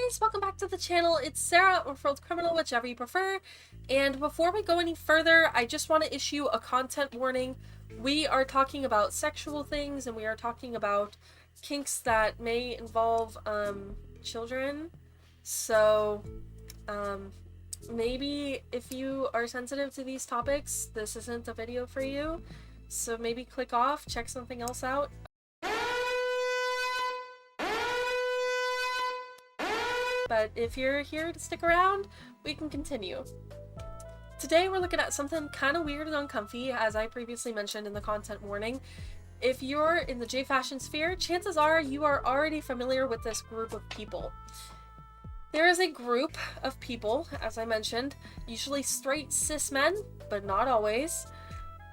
guys, welcome back to the channel. It's Sarah, or World Criminal, whichever you prefer. And before we go any further, I just want to issue a content warning. We are talking about sexual things, and we are talking about kinks that may involve children. So maybe if you are sensitive to these topics, this isn't a video for you. So maybe click off, check something else out. But if you're here to stick around, we can continue. Today we're looking at something kind of weird and uncomfy, as I previously mentioned in the content warning. If you're in the J-fashion sphere, chances are you are already familiar with this group of people. There is a group of people, as I mentioned, usually straight cis men, but not always,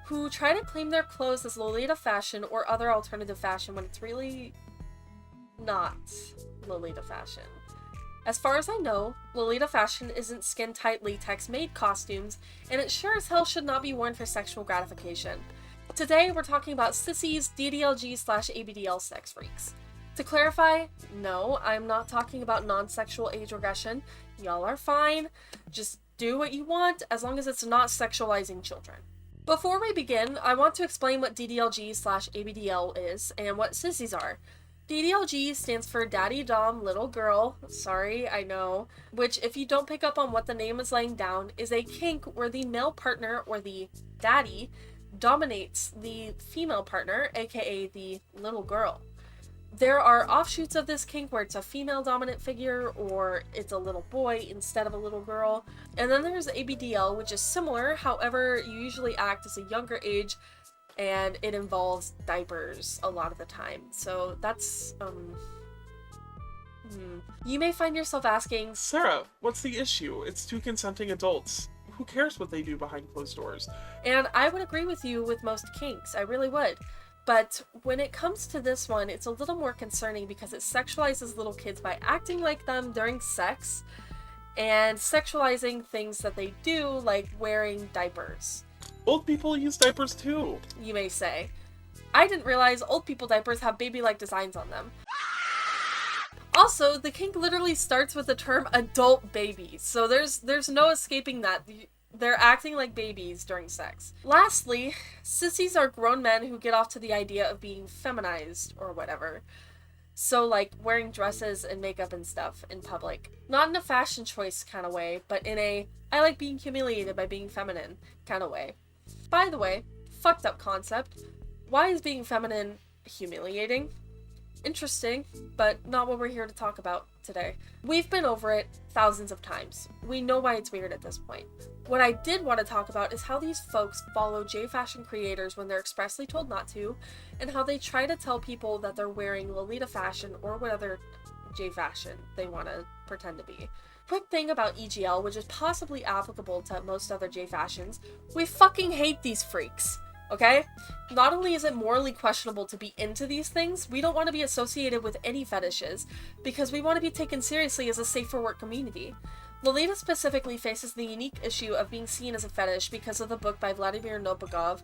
who try to claim their clothes as Lolita fashion or other alternative fashion when it's really not Lolita fashion. As far as I know, Lolita fashion isn't skin-tight latex-made costumes, and it sure as hell should not be worn for sexual gratification. Today, we're talking about sissies, DDLG/ABDL sex freaks. To clarify, no, I'm not talking about non-sexual age regression. Y'all are fine. Just do what you want, as long as it's not sexualizing children. Before we begin, I want to explain what DDLG/ABDL is, and what sissies are. DDLG stands for Daddy Dom Little Girl, sorry, I know, which, if you don't pick up on what the name is laying down, is a kink where the male partner, or the daddy, dominates the female partner, aka the little girl. There are offshoots of this kink where it's a female dominant figure, or it's a little boy instead of a little girl. And then there's ABDL, which is similar, however, you usually act as a younger age, and it involves diapers a lot of the time. So that's, You may find yourself asking, Sarah, what's the issue? It's two consenting adults. Who cares what they do behind closed doors? And I would agree with you with most kinks, I really would. But when it comes to this one, it's a little more concerning because it sexualizes little kids by acting like them during sex, and sexualizing things that they do, like wearing diapers. Old people use diapers too. You may say. I didn't realize old people diapers have baby-like designs on them. Also, the kink literally starts with the term adult baby, so there's no escaping that. They're acting like babies during sex. Lastly, sissies are grown men who get off to the idea of being feminized or whatever. So like wearing dresses and makeup and stuff in public. Not in a fashion choice kind of way, but in a I like being humiliated by being feminine kind of way. By the way, fucked up concept. Why is being feminine humiliating? Interesting, but not what we're here to talk about today. We've been over it thousands of times. We know why it's weird at this point. What I did want to talk about is how these folks follow J-fashion creators when they're expressly told not to, and how they try to tell people that they're wearing Lolita fashion or what other J-fashion they want to pretend to be. Quick thing about EGL, which is possibly applicable to most other J-fashions, we fucking hate these freaks, okay? Not only is it morally questionable to be into these things, we don't want to be associated with any fetishes, because we want to be taken seriously as a safe for work community. Lolita specifically faces the unique issue of being seen as a fetish because of the book by Vladimir Nabokov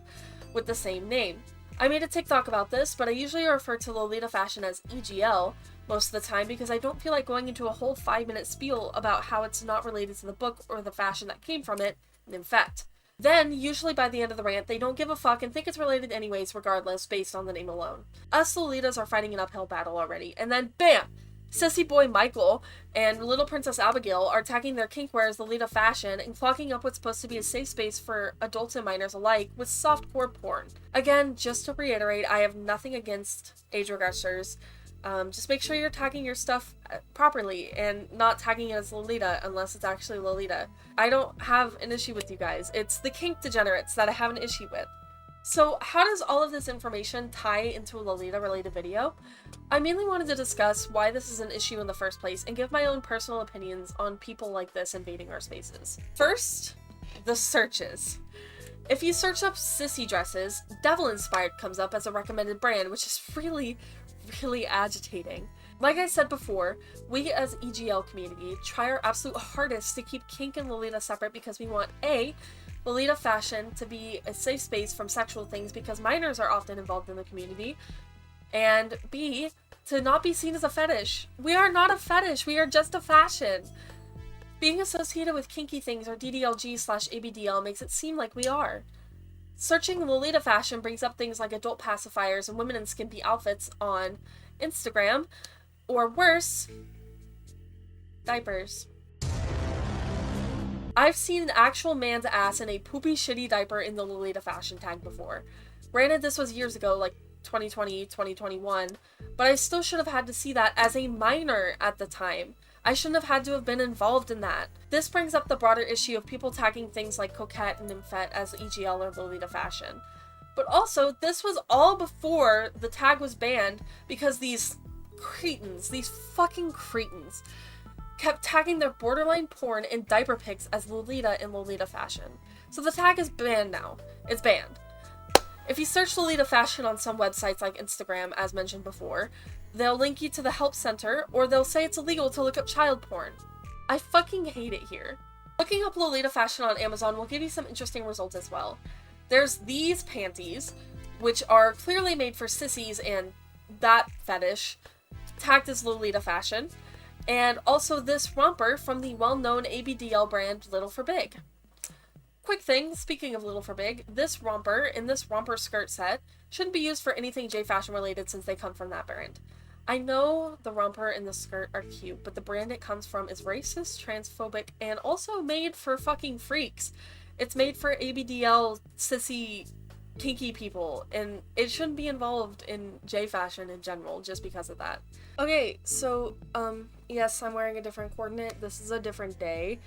with the same name. I made a TikTok about this, but I usually refer to Lolita fashion as EGL most of the time because I don't feel like going into a whole 5-minute spiel about how it's not related to the book or the fashion that came from it, and in fact. Then, usually by the end of the rant, they don't give a fuck and think it's related anyways regardless based on the name alone. Us Lolitas are fighting an uphill battle already, and then BAM! Sissy boy Michael and little princess Abigail are tagging their kinkwear as Lolita fashion and clogging up what's supposed to be a safe space for adults and minors alike with softcore porn. Again, just to reiterate, I have nothing against age regressors. Just make sure you're tagging your stuff properly and not tagging it as Lolita unless it's actually Lolita. I don't have an issue with you guys. It's the kink degenerates that I have an issue with. So how does all of this information tie into a Lolita-related video? I mainly wanted to discuss why this is an issue in the first place and give my own personal opinions on people like this invading our spaces. First, the searches. If you search up sissy dresses, Devil Inspired comes up as a recommended brand, which is really agitating. Like I said before, we as EGL community try our absolute hardest to keep kink and Lolita separate because we want A, Lolita fashion to be a safe space from sexual things because minors are often involved in the community, And B, to not be seen as a fetish. We are not a fetish, we are just a fashion. Being associated with kinky things or DDLG/ABDL makes it seem like we are. Searching Lolita fashion brings up things like adult pacifiers and women in skimpy outfits on Instagram, or worse, diapers. I've seen an actual man's ass in a poopy shitty diaper in the Lolita fashion tag before. Granted, this was years ago, like 2020, 2021, but I still should have had to see that as a minor at the time. I shouldn't have had to have been involved in that. This brings up the broader issue of people tagging things like coquette and nymphette as EGL or Lolita fashion. But also, this was all before the tag was banned because these cretins, these fucking cretins, kept tagging their borderline porn and diaper pics as Lolita and Lolita fashion. So the tag is banned now. It's banned. If you search Lolita fashion on some websites like Instagram, as mentioned before, they'll link you to the help center, or they'll say it's illegal to look up child porn. I fucking hate it here. Looking up Lolita fashion on Amazon will give you some interesting results as well. There's these panties, which are clearly made for sissies and that fetish, tagged as Lolita fashion, and also this romper from the well-known ABDL brand Little for Big. Quick thing, speaking of Little for Big, this romper and this romper skirt set shouldn't be used for anything J-fashion related since they come from that brand. I know the romper and the skirt are cute, but the brand it comes from is racist, transphobic, and also made for fucking freaks. It's made for ABDL, sissy, kinky people, and it shouldn't be involved in J-fashion in general just because of that. Okay, so, yes, I'm wearing a different coordinate. This is a different day.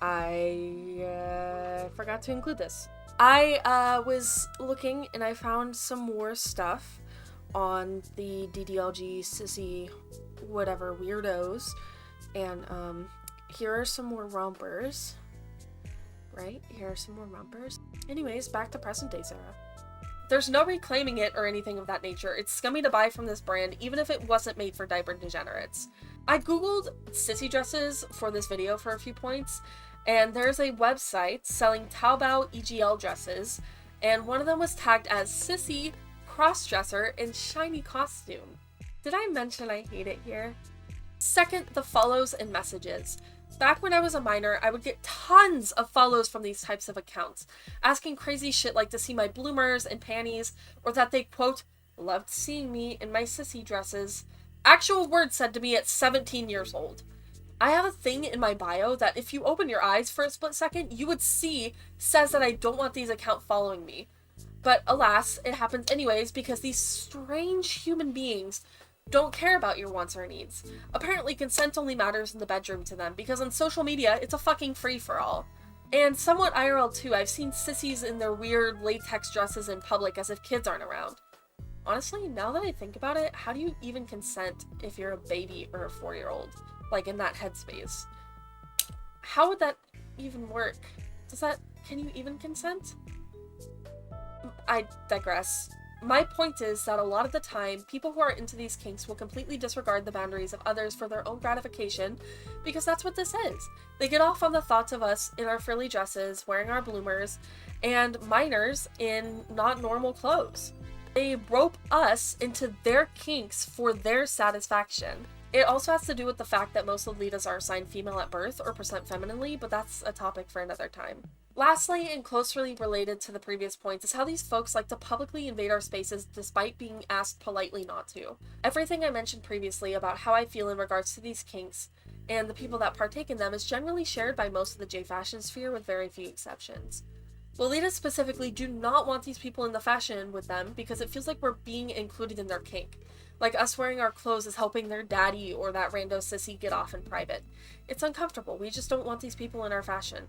I forgot to include this. I was looking and I found some more stuff on the DDLG, sissy, whatever, weirdos, and here are some more rompers. Right? Here are some more rompers. Anyways, back to present day Sarah. There's no reclaiming it or anything of that nature. It's scummy to buy from this brand, even if it wasn't made for diaper degenerates. I googled sissy dresses for this video for a few points, and there's a website selling Taobao EGL dresses, and one of them was tagged as sissy, crossdresser, and shiny costume. Did I mention I hate it here? Second, the follows and messages. Back when I was a minor, I would get tons of follows from these types of accounts, asking crazy shit like to see my bloomers and panties, or that they, quote, loved seeing me in my sissy dresses. Actual words said to me at 17 years old. I have a thing in my bio that if you open your eyes for a split second, you would see says that I don't want these accounts following me. But alas, it happens anyways because these strange human beings don't care about your wants or needs. Apparently consent only matters in the bedroom to them because on social media, it's a fucking free-for-all. And somewhat IRL too, I've seen sissies in their weird latex dresses in public as if kids aren't around. Honestly, now that I think about it, how do you even consent if you're a baby or a 4-year-old? Like in that headspace. How would that even work? Can you even consent? I digress. My point is that a lot of the time, people who are into these kinks will completely disregard the boundaries of others for their own gratification, because that's what this is. They get off on the thoughts of us in our frilly dresses, wearing our bloomers, and minors in not normal clothes. They rope us into their kinks for their satisfaction. It also has to do with the fact that most Lolitas are assigned female at birth or present femininely, but that's a topic for another time. Lastly, and closely related to the previous points, is how these folks like to publicly invade our spaces despite being asked politely not to. Everything I mentioned previously about how I feel in regards to these kinks and the people that partake in them is generally shared by most of the J-fashion sphere with very few exceptions. Lolitas specifically do not want these people in the fashion with them because it feels like we're being included in their kink. Like us wearing our clothes is helping their daddy or that rando sissy get off in private. It's uncomfortable. We just don't want these people in our fashion.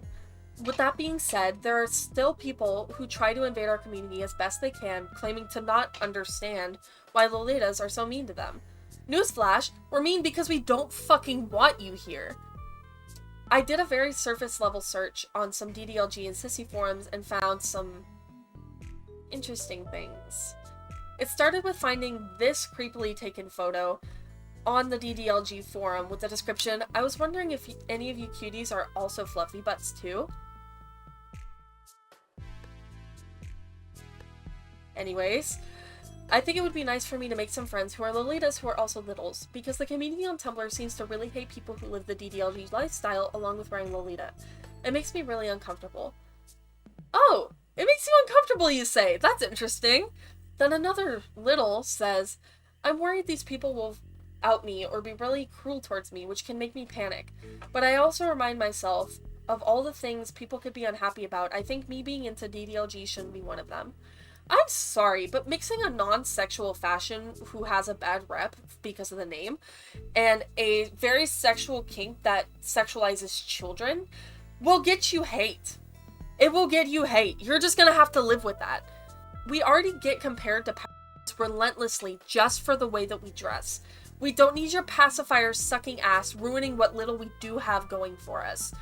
With that being said, there are still people who try to invade our community as best they can, claiming to not understand why Lolitas are so mean to them. Newsflash, we're mean because we don't fucking want you here. I did a very surface level search on some DDLG and sissy forums and found some interesting things. It started with finding this creepily taken photo on the DDLG forum with the description, "I was wondering if any of you cuties are also fluffy butts too?" Anyways, I think it would be nice for me to make some friends who are Lolitas who are also littles, because the community on Tumblr seems to really hate people who live the DDLG lifestyle along with wearing Lolita. It makes me really uncomfortable. Oh, it makes you uncomfortable, you say? That's interesting. Then another little says, I'm worried these people will out me or be really cruel towards me, which can make me panic. But I also remind myself of all the things people could be unhappy about. I think me being into DDLG shouldn't be one of them. I'm sorry, but mixing a non-sexual fashion who has a bad rep because of the name and a very sexual kink that sexualizes children will get you hate. It will get you hate. You're just gonna have to live with that. We already get compared to relentlessly just for the way that we dress. We don't need your pacifiers sucking ass, ruining what little we do have going for us.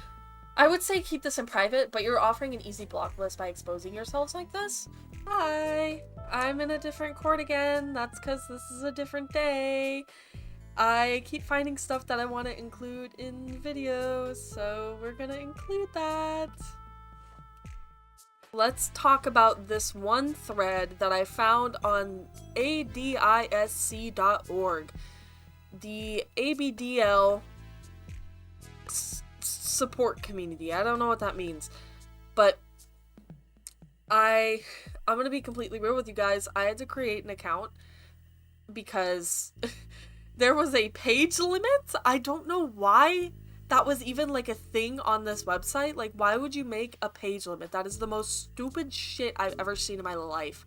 I would say keep this in private, but you're offering an easy block list by exposing yourselves like this? Hi, I'm in a different court again. That's because this is a different day. I keep finding stuff that I want to include in videos, so we're gonna include that. Let's talk about this one thread that I found on adisc.org. The ABDL support community. I don't know what that means, but I'm gonna be completely real with you guys. I had to create an account because there was a page limit. I don't know why that was even like a thing on this website. Like, why would you make a page limit? That is the most stupid shit I've ever seen in my life.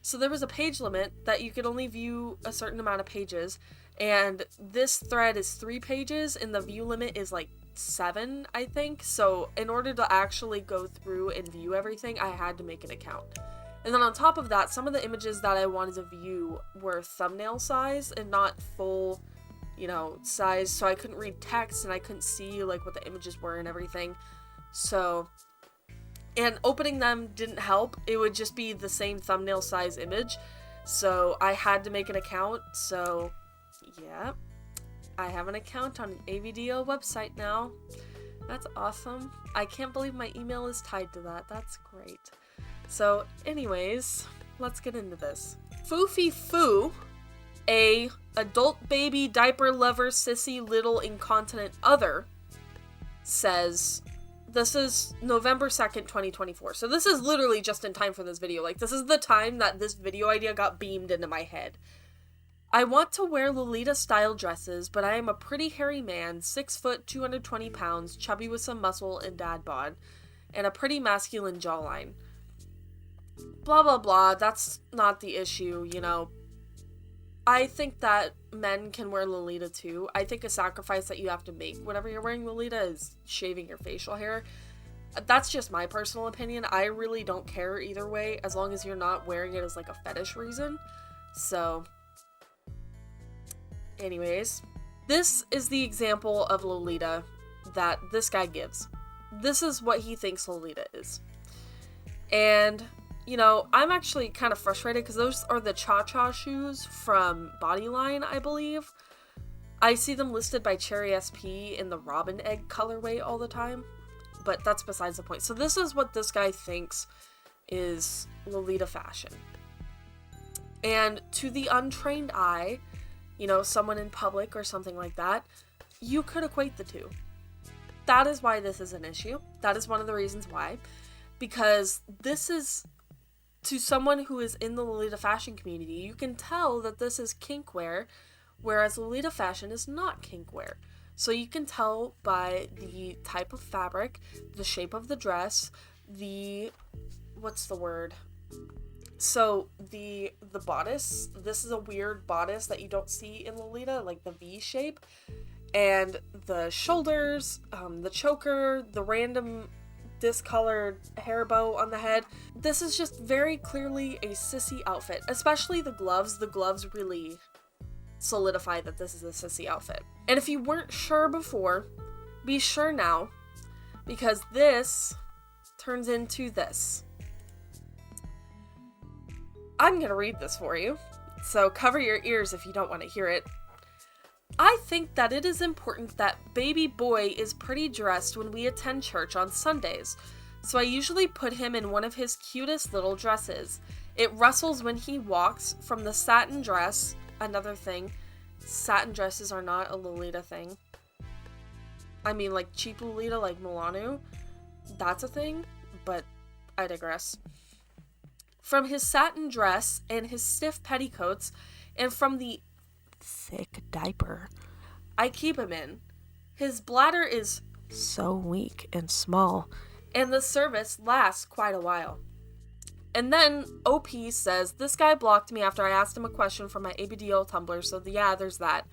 So there was a page limit that you could only view a certain amount of pages, and this thread is 3 pages and the view limit is like 7, I think. So in order to actually go through and view everything, I had to make an account. And then on top of that, some of the images that I wanted to view were thumbnail size and not full, you know, size, so I couldn't read text and I couldn't see like what the images were and everything. So, and opening them didn't help. It would just be the same thumbnail size image. So I had to make an account. So yeah, I have an account on an ABDL website now. That's awesome. I can't believe my email is tied to that. That's great. So anyways, let's get into this. Foofy Foo, a adult baby diaper lover sissy little incontinent other, says, this is November 2nd, 2024. So this is literally just in time for this video. Like, this is the time that this video idea got beamed into my head. I want to wear Lolita style dresses, but I am a pretty hairy man, 6 foot, 220 pounds, chubby with some muscle and dad bod, and a pretty masculine jawline. Blah blah blah, that's not the issue, you know. I think that men can wear Lolita too. I think a sacrifice that you have to make whenever you're wearing Lolita is shaving your facial hair. That's just my personal opinion. I really don't care either way, as long as you're not wearing it as like a fetish reason. So, anyways, this is the example of Lolita that this guy gives. This is what he thinks Lolita is. And you know, I'm actually kind of frustrated because those are the Cha-Cha shoes from Bodyline, I believe. I see them listed by Cherry SP in the Robin Egg colorway all the time, but that's besides the point. So this is what this guy thinks is Lolita fashion. And to the untrained eye, you know, someone in public or something like that, you could equate the two. That is why this is an issue. That is one of the reasons why. Because this is, to someone who is in the Lolita fashion community, you can tell that this is kink wear, whereas Lolita fashion is not kink wear. So you can tell by the type of fabric, the shape of the dress, what's the word? So the bodice, this is a weird bodice that you don't see in Lolita, like the V shape, and the shoulders, the choker, the random discolored hair bow on the head. This is just very clearly a sissy outfit, especially the gloves. The gloves really solidify that this is a sissy outfit. And if you weren't sure before, be sure now, because this turns into this. I'm gonna read this for you, so cover your ears if you don't want to hear it. I think that it is important that baby boy is pretty dressed when we attend church on Sundays, so I usually put him in one of his cutest little dresses. It rustles when he walks. From the satin dress, another thing, satin dresses are not a Lolita thing. I mean, like, cheap Lolita, like Milano, that's a thing, but I digress. From his satin dress and his stiff petticoats, and from the thick diaper I keep him in, his bladder is so weak and small, and the service lasts quite a while. And then OP says, this guy blocked me after I asked him a question from my ABDL Tumblr, so yeah, there's that.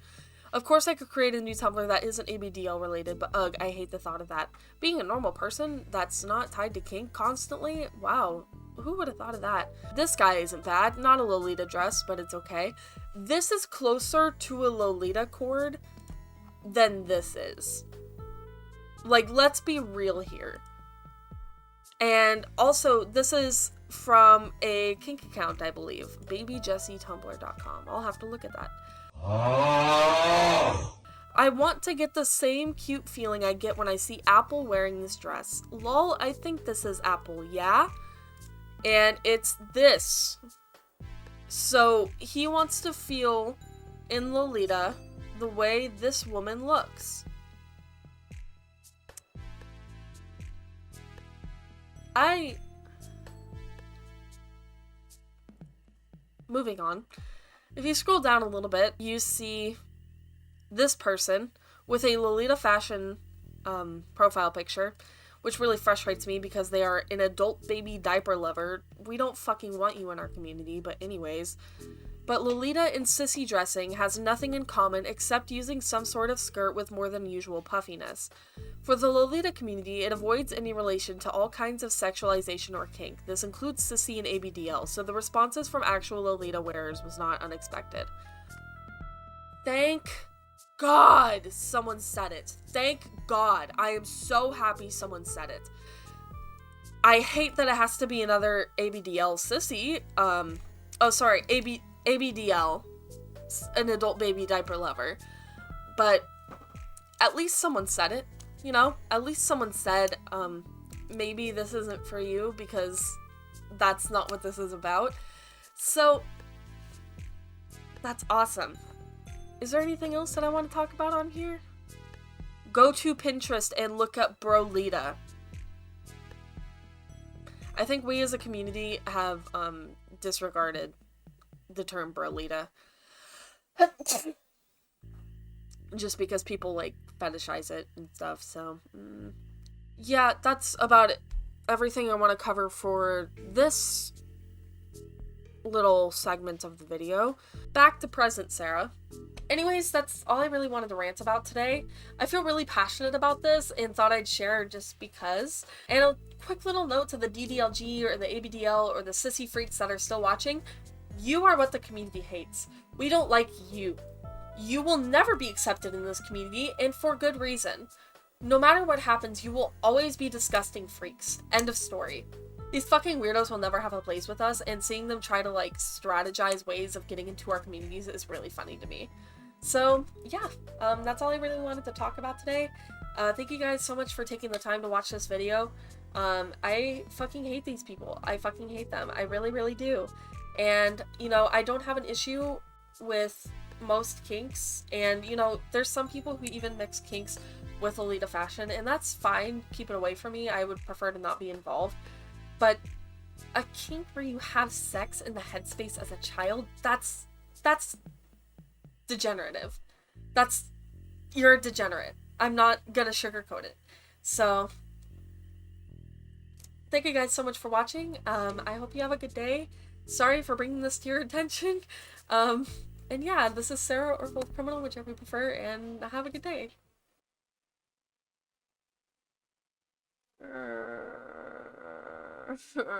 Of course I could create a new Tumblr that isn't ABDL related, but ugh, I hate the thought of that. Being a normal person that's not tied to kink constantly, wow, who would have thought of that? This guy isn't bad, not a Lolita dress, but it's okay. This is closer to a Lolita cord than this is. Like, let's be real here. And also, this is from a kink account, I believe. babyjessietumblr.com. I'll have to look at that. I want to get the same cute feeling I get when I see Apple wearing this dress. Lol, I think this is Apple, yeah? And it's this. So, he wants to feel in Lolita the way this woman looks. Moving on. If you scroll down a little bit, you see this person with a Lolita fashion profile picture, which really frustrates me because they are an adult baby diaper lover. We don't fucking want you in our community, but anyways. But Lolita in sissy dressing has nothing in common except using some sort of skirt with more than usual puffiness. For the Lolita community, it avoids any relation to all kinds of sexualization or kink. This includes sissy and ABDL, so the responses from actual Lolita wearers was not unexpected. Thank God someone said it. Thank God. I am so happy someone said it. I hate that it has to be another ABDL sissy. ABDL, an adult baby diaper lover. But at least someone said it, you know? At least someone said, maybe this isn't for you because that's not what this is about. So, that's awesome. Is there anything else that I want to talk about on here? Go to Pinterest and look up Brolita. I think we as a community have disregarded the term Brolita. Just because people like fetishize it and stuff, so yeah, that's about it. Everything I want to cover for this little segment of the video. Back to present, Sarah. Anyways, that's all I really wanted to rant about today. I feel really passionate about this and thought I'd share just because. And a quick little note to the DDLG or the ABDL or the sissy freaks that are still watching. You are what the community hates. We don't like you. You will never be accepted in this community, and for good reason. No matter what happens, you will always be disgusting freaks. End of story. These fucking weirdos will never have a place with us, and seeing them try to, like, strategize ways of getting into our communities is really funny to me. So, yeah, that's all I really wanted to talk about today. Thank you guys so much for taking the time to watch this video. I fucking hate these people. I fucking hate them. I really, really do. And, you know, I don't have an issue with most kinks, and, you know, there's some people who even mix kinks with Lolita fashion, and that's fine. Keep it away from me. I would prefer to not be involved. But a kink where you have sex in the headspace as a child, that's degenerative. You're a degenerate. I'm not gonna sugarcoat it. So, thank you guys so much for watching. I hope you have a good day. Sorry for bringing this to your attention. And yeah, this is Sarah or Gold Criminal, whichever you prefer, and have a good day.